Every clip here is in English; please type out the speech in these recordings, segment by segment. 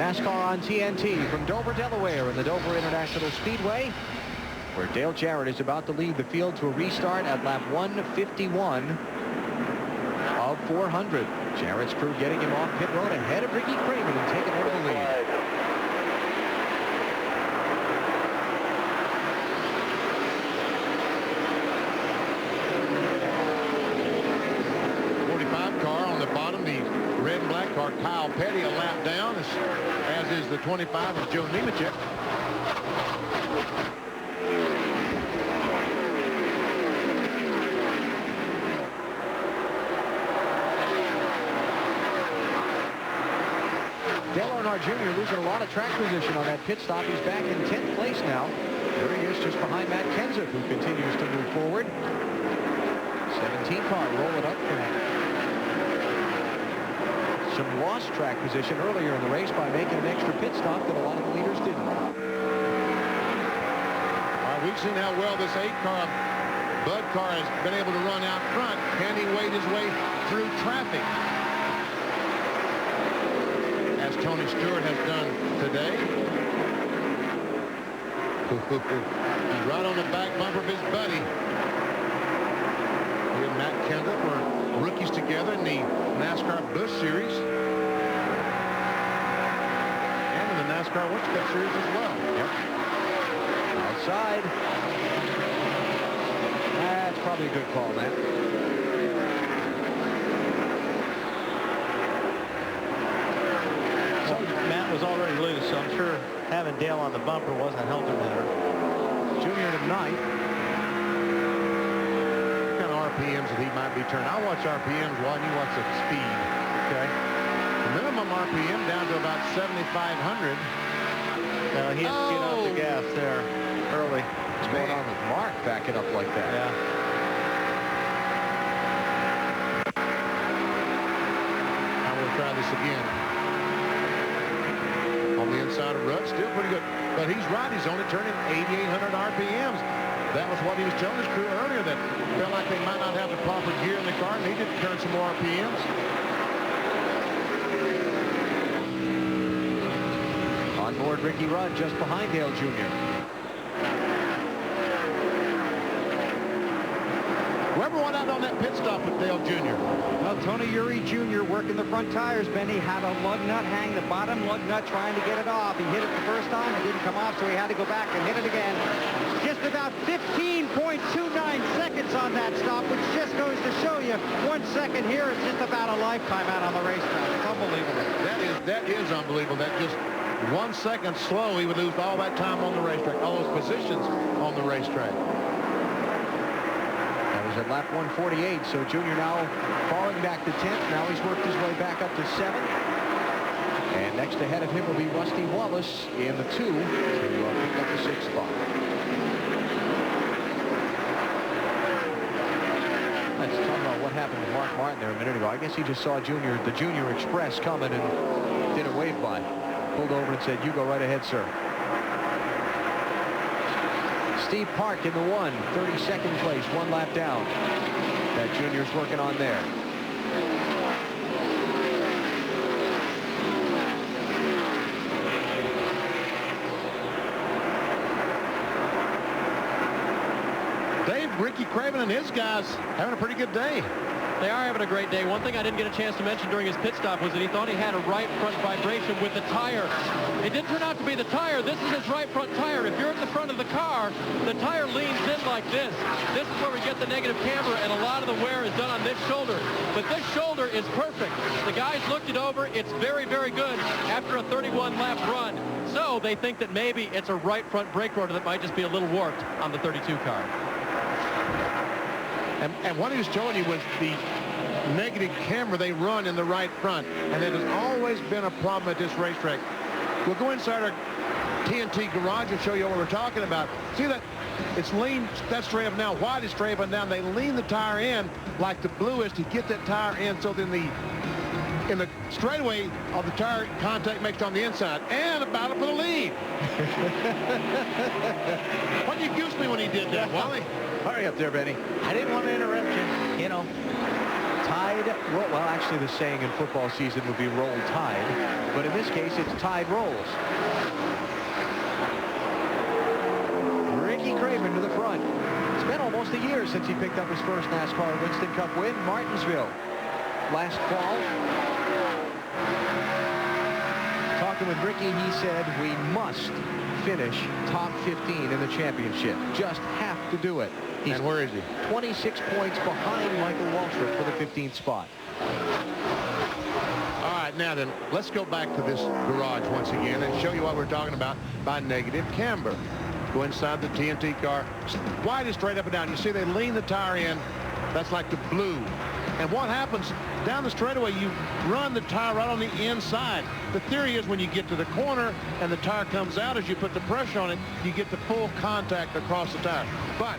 NASCAR on TNT from Dover, Delaware, in the Dover International Speedway, where Dale Jarrett is about to lead the field to a restart at lap 151 of 400. Jarrett's crew getting him off pit road ahead of Ricky Craven and taking over the lead. Red and black car, Kyle Petty a lap down, as is the 25 of Joe Nemechek. Dale Earnhardt Jr. losing a lot of track position on that pit stop. He's back in 10th place now. There he is, just behind Matt Kenseth, who continues to move forward. 17 car rolling up for him. Some lost track position earlier in the race by making an extra pit stop that a lot of the leaders didn't. All right, we've seen how well this 8-car Bud car has been able to run out front. Can he wade his way through traffic, as Tony Stewart has done today? He's right on the back bumper of his buddy. He and Matt Kenseth were rookies together in the NASCAR Busch Series and in the NASCAR World Cup Series as well. Yep. Outside. That's probably a good call, man. So Matt was already loose, so I'm sure having Dale on the bumper wasn't helping there. Junior to 9th. RPMs that he might be turning. I'll watch RPMs while you watch the speed. Okay. The minimum RPM down to about 7,500. He had to get off the gas there early. What's going on with Mark backing up like that? Yeah. I will try this again. On the inside of Rudd, still pretty good. But he's right. He's only turning 8,800 RPMs. That was what he was telling his crew earlier, that felt like they might not have the proper gear in the car, needed to turn some more RPMs. On board Ricky Rudd just behind Dale Jr. Whoever went out on that pit stop with Dale Jr. Well, Tony Eury Jr. working the front tires, Benny, had a lug nut hang, the bottom lug nut trying to get it off. He hit it the first time, it didn't come off, so he had to go back and hit it again. Just about 15.29 seconds on that stop, which just goes to show you 1 second here is just about a lifetime out on the racetrack. It's unbelievable. That is unbelievable. That just 1 second slow, he would lose all that time on the racetrack, all those positions on the racetrack. That was at lap 148, so Junior now falling back to 10th. Now he's worked his way back up to 7th. And next ahead of him will be Rusty Wallace in the 2 to pick up the 6th spot. Let's talk about what happened to Mark Martin there a minute ago. I guess he just saw the Junior Express coming and did a wave by. Pulled over and said, "You go right ahead, sir." Steve Park in the 1, 32nd place, 1 lap down. That Junior's working on there. Ricky Craven and his guys having a pretty good day. They are having a great day. One thing I didn't get a chance to mention during his pit stop was that he thought he had a right front vibration with the tire. It didn't turn out to be the tire. This is his right front tire. If you're at the front of the car, the tire leans in like this. This is where we get the negative camber, and a lot of the wear is done on this shoulder. But this shoulder is perfect. The guys looked it over. It's very, very good after a 31-lap run. So they think that maybe it's a right front brake rotor that might just be a little warped on the 32 car. And what he was showing you was the negative camber they run in the right front. And it has always been a problem at this racetrack. We'll go inside our TNT garage and show you what we're talking about. See that? It's lean. That's Strayham now. White is Strayham down. They lean the tire in like the blue is to get that tire in, so then in the straightaway of the tire contact makes on the inside. And a battle for the lead. What did you goose me when he did that, Wally? Hurry up there, Benny. I didn't want to interrupt you. You know, Tide roll. Well, actually, the saying in football season would be roll tide, but in this case, it's tide rolls. Ricky Craven to the front. It's been almost a year since he picked up his first NASCAR Winston Cup win, Martinsville, last fall. Talking with Ricky, he said, we must finish top 15 in the championship. Just have to do it. And where is he? 26 points behind Michael Waltrip for the 15th spot. All right, now then, let's go back to this garage once again and show you what we're talking about by negative camber. Go inside the TNT car. Wide and straight up and down. You see they lean the tire in. That's like the blue. And what happens down the straightaway, you run the tire right on the inside. The theory is when you get to the corner and the tire comes out, as you put the pressure on it, you get the full contact across the tire. But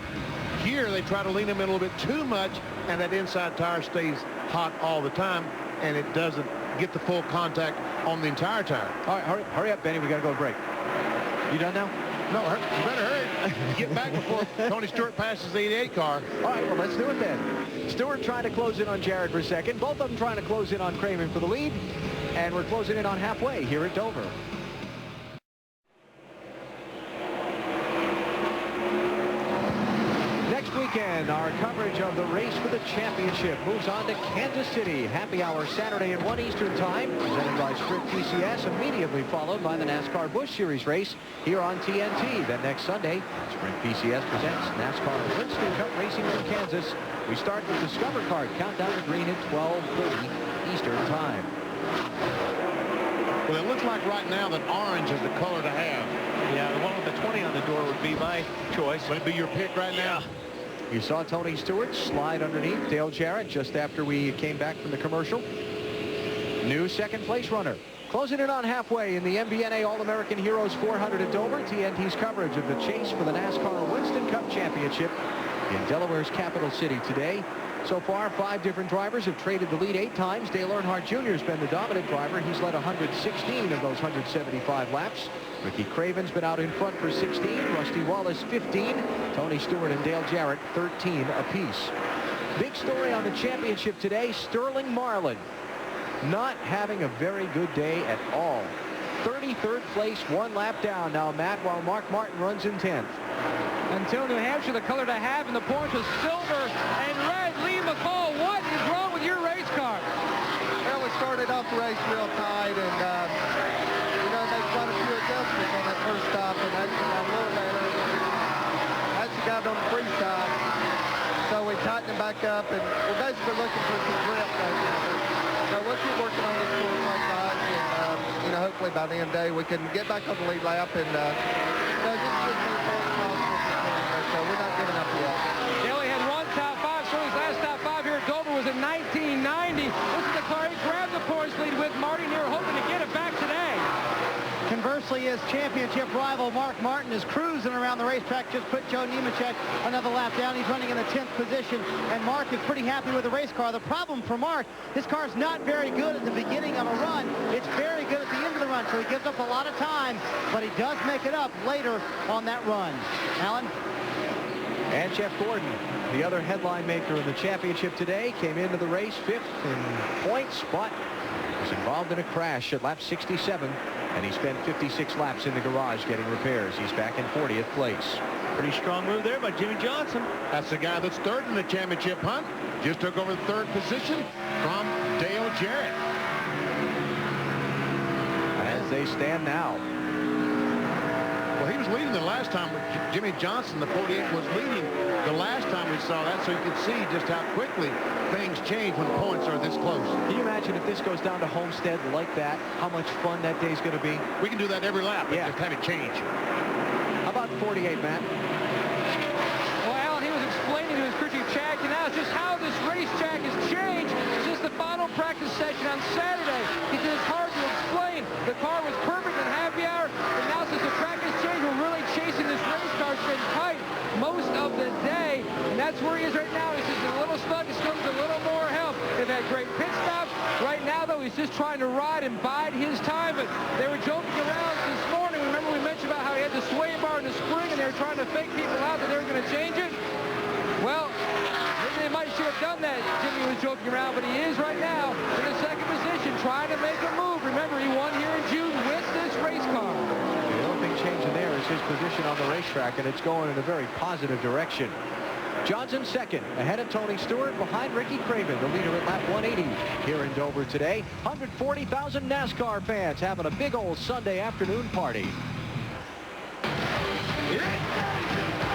here they try to lean them in a little bit too much, and that inside tire stays hot all the time, and it doesn't get the full contact on the entire tire. All right, hurry up, Benny. We got to go to break. You done now? No, you better hurry. Get back before Tony Stewart passes the 88 car. All right, well, let's do it then. Stewart trying to close in on Jarrett for second. Both of them trying to close in on Craven for the lead. And we're closing in on halfway here at Dover. Next weekend, our coverage of the race for the championship moves on to Kansas City. Happy hour Saturday at 1 Eastern Time, presented by Sprint PCS, immediately followed by the NASCAR Busch Series race here on TNT. Then next Sunday, Sprint PCS presents NASCAR Winston Cup Racing from Kansas. We start with the Discover Card countdown to green at 12:30 Eastern Time. Well, it looks like right now that orange is the color to have. Yeah, the one with the 20 on the door would be my choice. Would it be your pick right now? You saw Tony Stewart slide underneath Dale Jarrett just after we came back from the commercial. New second place runner. Closing in on halfway in the MBNA All-American Heroes 400 at Dover. TNT's coverage of the chase for the NASCAR Winston Cup Championship in Delaware's capital city today. So far, 5 different drivers have traded the lead 8 times. Dale Earnhardt Jr. has been the dominant driver. He's led 116 of those 175 laps. Ricky Craven's been out in front for 16. Rusty Wallace 15. Tony Stewart and Dale Jarrett 13 apiece. Big story on the championship today, Sterling Marlin not having a very good day at all. 33rd place, 1 lap down now, Matt, while Mark Martin runs in 10th. Until New Hampshire, the color to have in the points was silver and red. Lee McCall, what is wrong with your race car? Well, we started off the race real tight, and you know, made quite a few adjustments on that first stop, and actually got a little better. Actually got it on the free side, so we tightened it back up, and we're basically looking for some grip right now. So we'll keep working on this course like that, and you know, hopefully by the end of the day we can get back on the lead lap and you know, just get as possible. So we're not giving up yet. They only had 1 top 5, so his last top 5 here at Dover was in 1990. This is the car he grabbed the points lead with. Marty Neer hoping to get it back today. Conversely, his championship rival Mark Martin is cruising around the racetrack. Just put Joe Nemechek another lap down. He's running in the 10th position, and Mark is pretty happy with the race car. The problem for Mark, his car is not very good at the beginning of a run. It's very good at the end of the run, so he gives up a lot of time, but he does make it up later on that run. Alan? And Jeff Gordon, the other headline maker in the championship today, came into the race 5th in points, but was involved in a crash at lap 67, and he spent 56 laps in the garage getting repairs. He's back in 40th place. Pretty strong move there by Jimmy Johnson. That's the guy that's 3rd in the championship hunt. Just took over the 3rd position from Dale Jarrett. As they stand now. Well, he was leading the last time. Jimmy Johnson, the 48, was leading the last time we saw that, so you can see just how quickly things change when points are this close. Can you imagine if this goes down to Homestead like that, how much fun that day's going to be? We can do that every lap, Yeah. just have it change. How about 48, Matt? Well, Alan, he was explaining to his crew chief Chad Canals just how this racetrack has changed since the final practice session on Saturday. He said it's hard to explain. The car was perfect in happy hour, and now since the track has changed, we're really chasing this race car. It's been tight most of the day, and that's where he is right now. He's just a little stuck. He still needs a little more help. They've had great pit stops. Right now, though, he's just trying to ride and bide his time. But they were joking around this morning. Remember we mentioned about how he had the sway bar in the spring, and they were trying to fake people out that they were going to change it? Well, Maybe they might should have done that. Jimmy was joking around, but he is right now in the second position, trying to make a move. Remember, he won here in June with this race car. The only thing changing there is his position on the racetrack, and it's going in a very positive direction. Johnson second, ahead of Tony Stewart, behind Ricky Craven, the leader at lap 180 here in Dover today. 140,000 NASCAR fans having a big old Sunday afternoon party. Yeah.